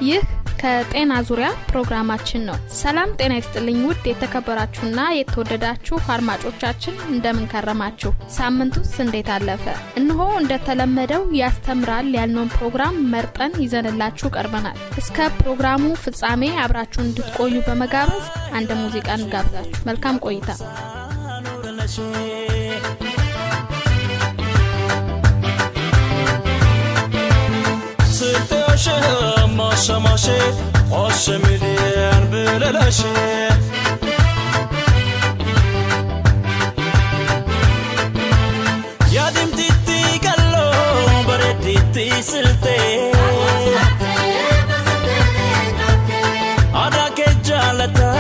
ይህ ከጤና ዙሪያ ፕሮግራማችን ነው። ሰላም ጤና ይስጥልኝ ውድ የተከበራችሁና የተወደዳችሁ አድማጮቻችን እንደምን ከረማችሁ? ሳምንቱስ እንዴት አለፈ? እንሆ እንደተለመደው ያስተምራል ያልነውን ፕሮግራም መርጠን ይዘንላችሁ ቀርበናል። እስከ ፕሮግራሙ ፍጻሜ አብራችሁ እንድትቆዩ በመጋበዝ አንድ ሙዚቃ እንጋብዛችሁ። መልካም ቆይታ። شماشي عشميدين بللاشي يا دمتي قالو بردتي سلتي انا كجالتا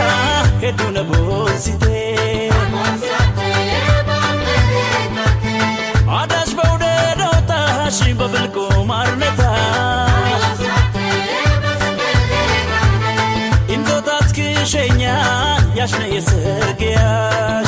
هدون بوسيتي عداش بودوتا شي ببلكو مارنتا شينيا ياشنا يسرقياش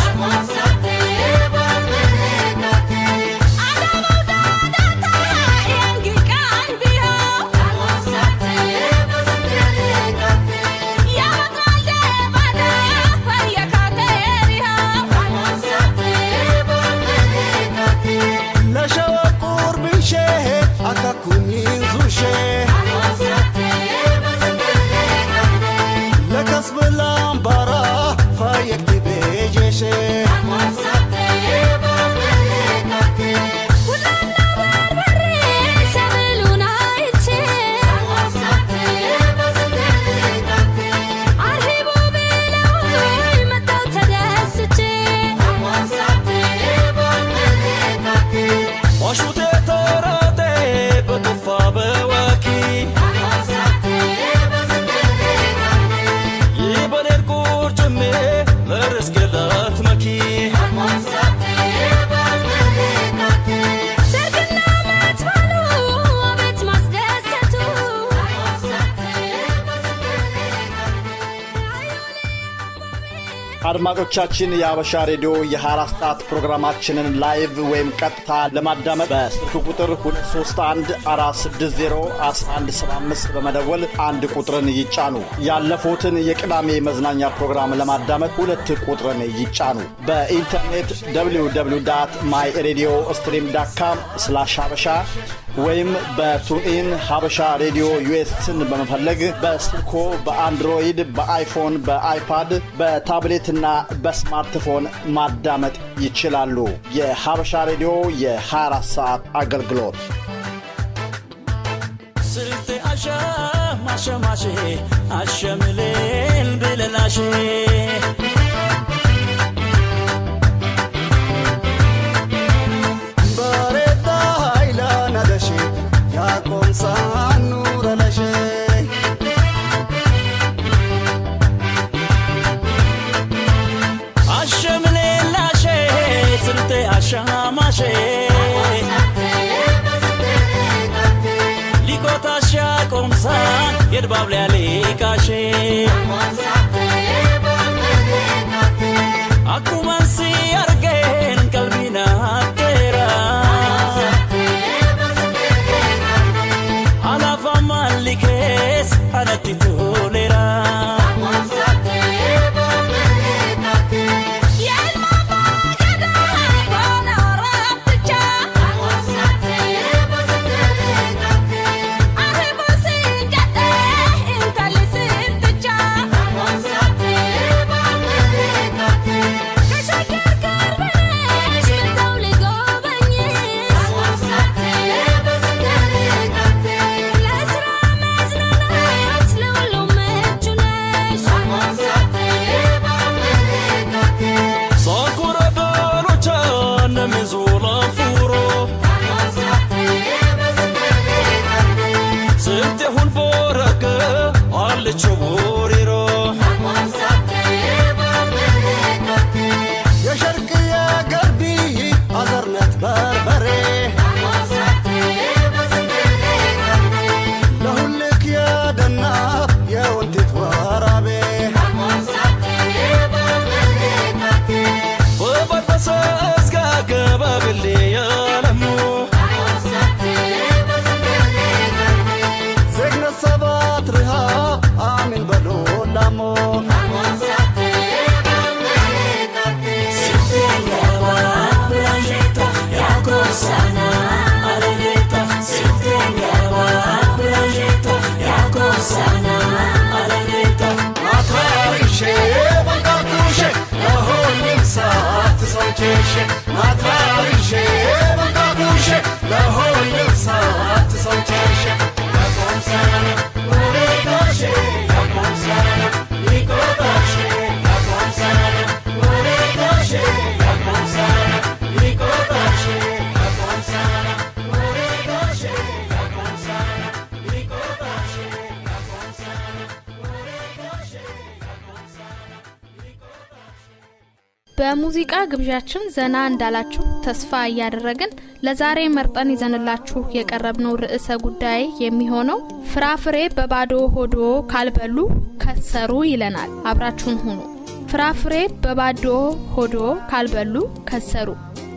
አድማጮቻችን የአበሻ ሬዲዮ የ24 ሰዓት ፕሮግራማችንን ላይቭ ወይም ቀጥታ ለማዳመጥ በስልክ ቁጥር 2314601175 በመደወል አንድ ቁጥርን ይጫኑ። ያለፉትን የቅዳሜ መዝናኛ ፕሮግራም ለማዳመጥ ሁለት ቁጥርን ይጫኑ። በኢንተርኔት www.myradiostream.com/habasha ወይም በቱንኢን ሀበሻ ሬዲዮ ዩኤስን በመፈለግ በስልኮ በአንድሮይድ በአይፎን በአይፓድ በታብሌትና በስማርትፎን ማዳመጥ ይችላሉ። የሀበሻ ሬዲዮ የ24 ሰዓት አገልግሎት ስልቴ አሻ ማሸማሼ አሸምሌል ብለላሼ شاماشي ليكوتاشا كومسان يدباب لي عليكاشي اكو منسي ارجين قلبينا تيرا على فما ليكيس انا تتوليرا መቼሽ ማትራሪሽ በቃቡሽ ለሆነ ሰዓት ሰውተሽ ያቆምሳና ወሬዳሽ ያቆምሳና ይቆጣሽ ያቆምሳና ወሬዳሽ ያቆምሳና ይቆጣሽ ያቆምሳና ወሬዳሽ ያቆምሳና ይቆጣሽ ያቆምሳና ወሬዳሽ በሙዚቃ ግብዣችን ዘና እንዳላችሁ ተስፋ እያደረግን ለዛሬ መርጠን ይዘንላችሁ የቀረብነው ርዕሰ ጉዳይ የሚሆነው ፍራፍሬ በባዶ ሆዶ ካልበሉ ከሰሩ ይለናል። አብራችሁን ሁኑ። ፍራፍሬ በባዶ ሆዶ ካልበሉ ከሰሩ።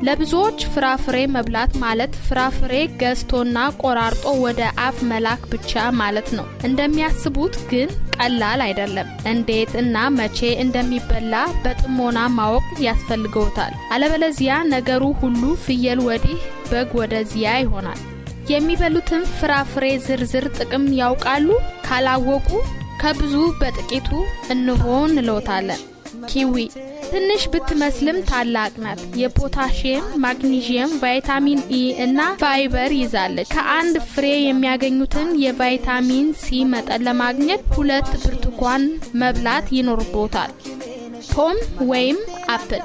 ለብዙዎች ፍራፍሬ መብላት ማለት ፍራፍሬ ገዝቶና ቆራርጦ ወደ አፍ መላክ ብቻ ማለት ነው። እንደሚያስቡት ግን ቀላል አይደለም። እንዴት እና መቼ እንደሚበላ በጥሞና ማወቅ ያስፈልገውታል። አለበለዚያ ነገሩ ሁሉ ፍየል ወዲህ በግ ወደዚያ ይሆናል። የሚበሉትን ፍራፍሬ ዝርዝር ጥቅም ያውቃሉ? ካላወቁ ከብዙ በጥቂቱ እንሆን እንለውታለን። ኪዊ ትንሽ ብትመስልም ታላቅ ናት። የፖታሺየም፣ ማግኒዚየም፣ ቫይታሚን ኢ እና ፋይበር ይዛለች። ከአንድ ፍሬ የሚያገኙትን የቫይታሚን ሲ መጠን ለማግኘት 2 ብርቱካን መብላት ይኖርቦታል። ፖም ወይም አፕል።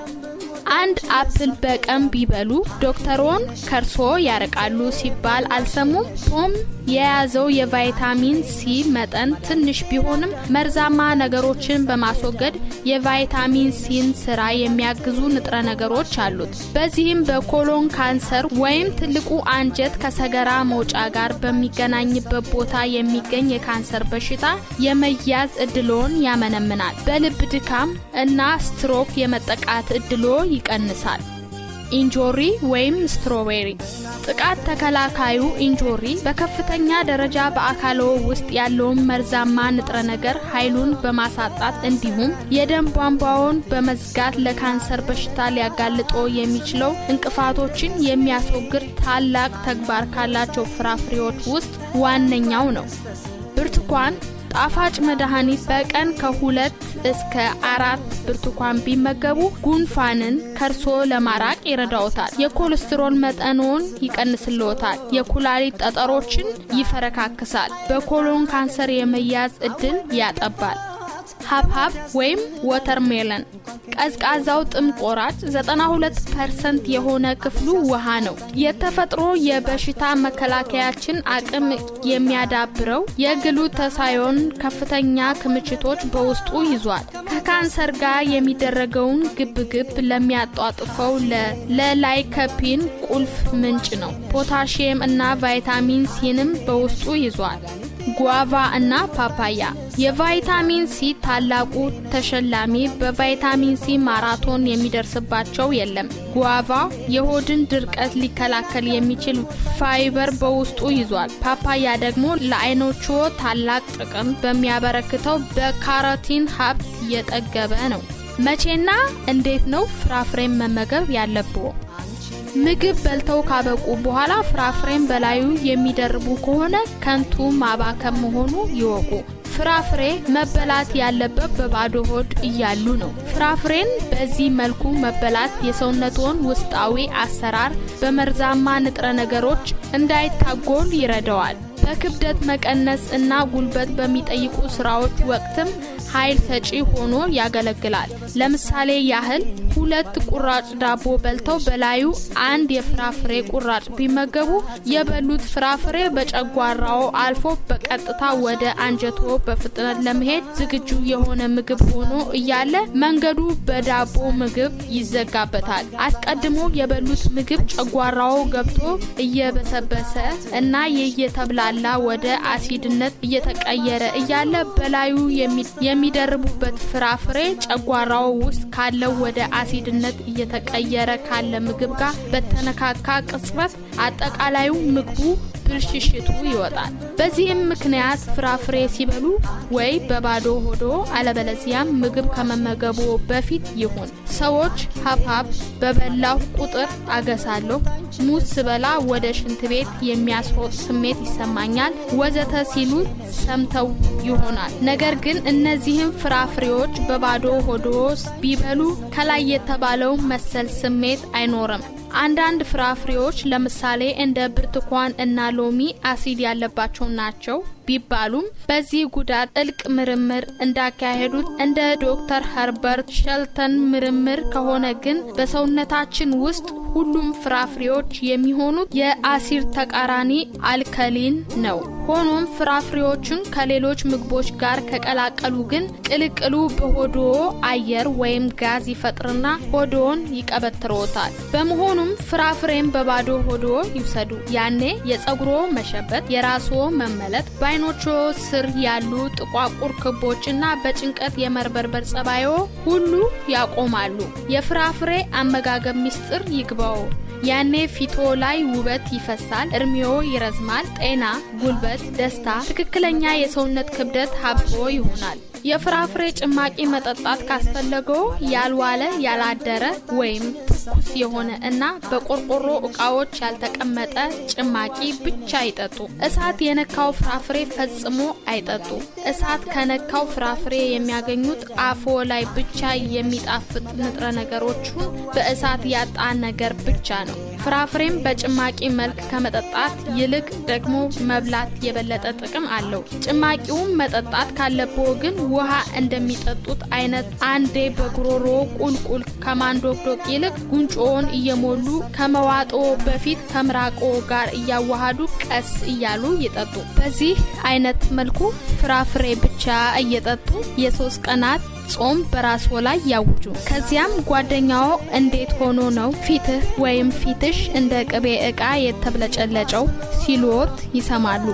አንድ አፕል በቀን ቢበሉ ዶክተሮን ከርሶ ያርቃሉ ሲባል አልሰሙም? ፖም የያዘው የቫይታሚን ሲ መጠን ትንሽ ቢሆንም መርዛማ ነገሮችን በማስወገድ የቫይታሚን ሲን ስራ የሚያግዙ ንጥረ ነገሮች አሉት። በዚህም በኮሎን ካንሰር ወይም ትልቁ አንጀት ከሰገራ መውጫ ጋር በሚገናኝበት ቦታ የሚገኝ የካንሰር በሽታ የመያዝ እድሎን ያመነምናል። በልብ ድካም እና ስትሮክ የመጠቃት እድሎ ይቀንሳል። ኢንጆሪ ወይም ስትሮቤሪ። ጥቃት ተከላካዩ ኢንጆሪ በከፍተኛ ደረጃ በአካልዎ ውስጥ ያለውን መርዛማ ንጥረ ነገር ኃይሉን በማሳጣት እንዲሁም የደም ቧንቧውን በመዝጋት ለካንሰር በሽታ ሊያጋልጦ የሚችለው እንቅፋቶችን የሚያስወግድ ታላቅ ተግባር ካላቸው ፍራፍሬዎች ውስጥ ዋነኛው ነው። ብርቱካን ጣፋጭ መድኃኒት። በቀን ከ2 እስከ 4 ብርቱካን ቢመገቡ ጉንፋንን ከርሶ ለማራቅ ይረዳውታል። የኮሌስትሮል መጠኑን ይቀንስልዎታል። የኩላሊት ጠጠሮችን ይፈረካክሳል። በኮሎን ካንሰር የመያዝ እድል ያጠባል። ሀብሀብ ወይም ወተርሜለን። ቀዝቃዛው ጥም ቆራጭ 92% የሆነ ክፍሉ ውሃ ነው። የተፈጥሮ የበሽታ መከላከያችን አቅም የሚያዳብረው የግሉታሳዮን ከፍተኛ ክምችቶች በውስጡ ይዟል። ከካንሰር ጋር የሚደረገውን ግብግብ ለሚያጧጥፈው ለላይኮፒን ቁልፍ ምንጭ ነው። ፖታሺየም እና ቫይታሚን ሲንም በውስጡ ይዟል። ጓቫ እና ፓፓያ። የቫይታሚን ሲ ታላቁ ተሸላሚ በቫይታሚን ሲ ማራቶን የሚደርስባቸው የለም። ጓቫ የሆድን ድርቀት ሊከላከል የሚችል ፋይበር በውስጡ ይዟል። ፓፓያ ደግሞ ለዓይኖቹ ታላቅ ጥቅም በሚያበረክተው በካሮቲን ሀብት የጠገበ ነው። መቼና እንዴት ነው ፍራፍሬን መመገብ ያለብዎ? ምግብ በልተው ካበቁ በኋላ ፍራፍሬን በላዩ የሚደርቡ ከሆነ ከንቱ ማባከም መሆኑ ይወቁ። ፍራፍሬ መበላት ያለበት በባዶ ሆድ እያሉ ነው። ፍራፍሬን በዚህ መልኩ መበላት የሰውነቶን ውስጣዊ አሰራር በመርዛማ ንጥረ ነገሮች እንዳይታጎል ይረዳዋል። በክብደት መቀነስ እና ጉልበት በሚጠይቁ ስራዎች ወቅትም ኃይል ሰጪ ሆኖ ያገለግላል። ለምሳሌ ያህል 2 ቁራጭ ዳቦ በልተው በላዩ 1 የፍራፍሬ ቁራጭ ቢመገቡ የበሉት ፍራፍሬ በጨጓራው አልፎ በቀጥታ ወደ አንጀቶ በፍጥነት ለመሄድ ዝግጁ የሆነ ምግብ ሆኖ እያለ መንገዱ በዳቦ ምግብ ይዘጋበታል። አስቀድሞ የበሉት ምግብ ጨጓራው ገብቶ እየበሰበሰ እና እየተብላላ ወደ አሲድነት እየተቀየረ እያለ በላዩ የሚደርቡበት ፍራፍሬ ጨጓራው ውስጥ ካለው ወደ አሲድነት እየተቀየረ ካለ ምግብ ጋር በተነካካ ቅጽበት አጠቃላዩ ምግቡ ብልሽሽቱ ይወጣል። በዚህም ምክንያት ፍራፍሬ ሲበሉ ወይ በባዶ ሆዶ አለበለዚያም ምግብ ከመመገቡ በፊት ይሁን። ሰዎች ሀብሀብ በበላው ቁጥር አገሳለሁ፣ ሙዝ ስበላ ወደ ሽንት ቤት የሚያስሮጥ ስሜት ይሰማኛል ወዘተ ሲሉ ሰምተው ይሆናል። ነገር ግን እነዚህም ፍራፍሬዎች በባዶ ሆዶ ቢበሉ ከላይ የተባለው መሰል ስሜት አይኖርም። አንዳንድ ፍራፍሬዎች ለምሳሌ እንደ ብርቱካን እና ሎሚ አሲድ ያለባቸው ናቸው ቢባሉም በዚህ ጉዳት ጥልቅ ምርምር እንዳካሄዱት እንደ ዶክተር ኸርበርት ሸልተን ምርምር ከሆነ ግን በሰውነታችን ውስጥ ሁሉም ፍራፍሬዎች የሚሆኑት የአሲድ ተቃራኒ አልከሊን ነው። ሆኖም ፍራፍሬዎችን ከሌሎች ምግቦች ጋር ከቀላቀሉ ግን ቅልቅሉ በሆዶ አየር ወይም ጋዝ ይፈጥርና ሆዶን ይቀበጥሮታል። በመሆኑም ፍራፍሬን በባዶ ሆዶ ይውሰዱ። ያኔ የጸጉሮ መሸበት፣ የራስዎ መመለጥ፣ በአይኖቹ ስር ያሉ ጥቋቁር ክቦችና በጭንቀት የመርበርበር ጸባዮ ሁሉ ያቆማሉ። የፍራፍሬ አመጋገብ ሚስጥር ይግባው። ያኔ ፊቶ ላይ ውበት ይፈሳል፣ እድሜዎ ይረዝማል፣ ጤና፣ ጉልበት፣ ደስታ፣ ትክክለኛ የሰውነት ክብደት ሀብቶ ይሆናል። የፍራፍሬ ጭማቂ መጠጣት ካስፈለገው ያልዋለ ያላደረ ወይም ትኩስ የሆነ እና በቆርቆሮ እቃዎች ያልተቀመጠ ጭማቂ ብቻ ይጠጡ። እሳት የነካው ፍራፍሬ ፈጽሞ አይጠጡ። እሳት ከነካው ፍራፍሬ የሚያገኙት አፎ ላይ ብቻ የሚጣፍጥ ንጥረ ነገሮችን በእሳት ያጣ ነገር ብቻ ነው። ፍራፍሬም በጭማቂ መልክ ከመጠጣት ይልቅ ደግሞ መብላት የበለጠ ጥቅም አለው። ጭማቂውን መጠጣት ካለብዎ ግን ውሃ እንደሚጠጡት አይነት አንዴ በጉሮሮ ቁልቁል ከማንዶግዶግ ይልቅ ጉንጮውን እየሞሉ ከመዋጦ በፊት ከምራቆ ጋር እያዋሃዱ ቀስ እያሉ ይጠጡ። በዚህ አይነት መልኩ ፍራፍሬ ብቻ እየጠጡ የ3 ቀናት ጾም በራስዎ ላይ ያውጁ። ከዚያም ጓደኛው እንዴት ሆኖ ነው ፊትህ ወይም ፊትሽ እንደ ቅቤ ዕቃ የተብለጨለጨው ሲሉት ይሰማሉ።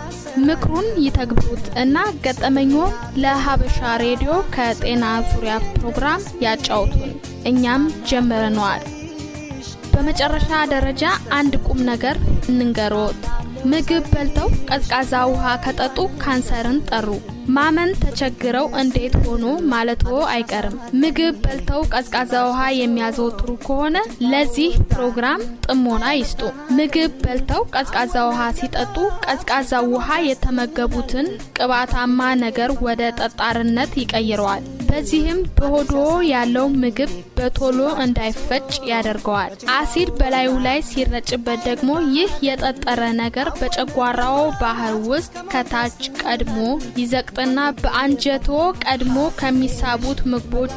ምክሩን ይተግብሩት እና ገጠመኞ ለሀበሻ ሬዲዮ ከጤና ዙሪያ ፕሮግራም ያጫውቱን። እኛም ጀምረናል። በመጨረሻ ደረጃ አንድ ቁም ነገር እንንገሮት። ምግብ በልተው ቀዝቃዛ ውሃ ከጠጡ ካንሰርን ጠሩ። ማመን ተቸግረው እንዴት ሆኖ ማለቶ አይቀርም። ምግብ በልተው ቀዝቃዛ ውሃ የሚያዘወትሩ ከሆነ ለዚህ ፕሮግራም ጥሞና ይስጡ። ምግብ በልተው ቀዝቃዛ ውሃ ሲጠጡ ቀዝቃዛ ውሃ የተመገቡትን ቅባታማ ነገር ወደ ጠጣርነት ይቀይረዋል። በዚህም በሆዶ ያለው ምግብ በቶሎ እንዳይፈጭ ያደርገዋል። አሲድ በላዩ ላይ ሲረጭበት ደግሞ ይህ የጠጠረ ነገር በጨጓራው ባህር ውስጥ ከታች ቀድሞ ይዘቅጥና በአንጀቶ ቀድሞ ከሚሳቡት ምግቦች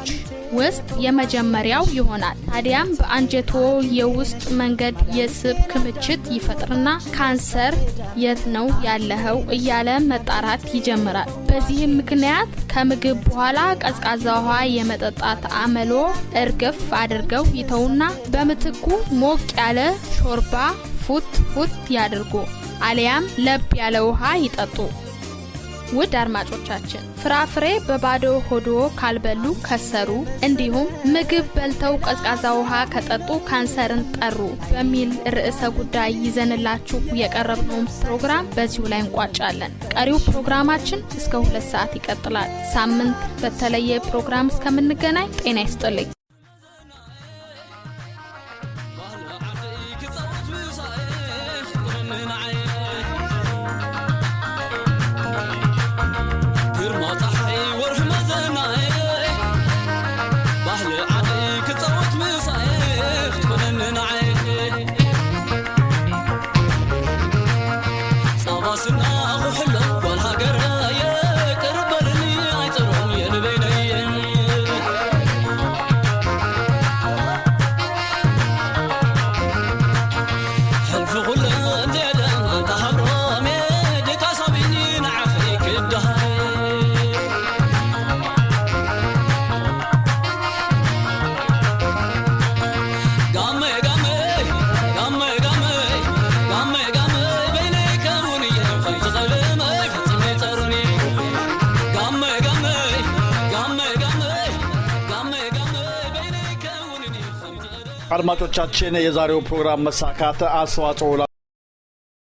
ውስጥ የመጀመሪያው ይሆናል። ታዲያም በአንጀቶ የውስጥ መንገድ የስብ ክምችት ይፈጥርና ካንሰር የት ነው ያለኸው እያለ መጣራት ይጀምራል። በዚህም ምክንያት ከምግብ በኋላ ቀዝቃዛ ውሃ የመጠጣት አመሎ እርግፍ አድርገው ይተውና በምትኩ ሞቅ ያለ ሾርባ ፉት ያድርጉ፣ አሊያም ለብ ያለ ውሃ ይጠጡ። ውድ አድማጮቻችን ፍራፍሬ በባዶ ሆዶ ካልበሉ ከሰሩ፣ እንዲሁም ምግብ በልተው ቀዝቃዛ ውሃ ከጠጡ ካንሰርን ጠሩ በሚል ርዕሰ ጉዳይ ይዘንላችሁ የቀረብነው ፕሮግራም በዚሁ ላይ እንቋጫለን። ቀሪው ፕሮግራማችን እስከ 2 ሰዓት ይቀጥላል። ሳምንት በተለየ ፕሮግራም እስከምንገናኝ ጤና ይስጥልኝ። አድማጮቻችን የዛሬው ፕሮግራም መሳካት አስተዋጽኦ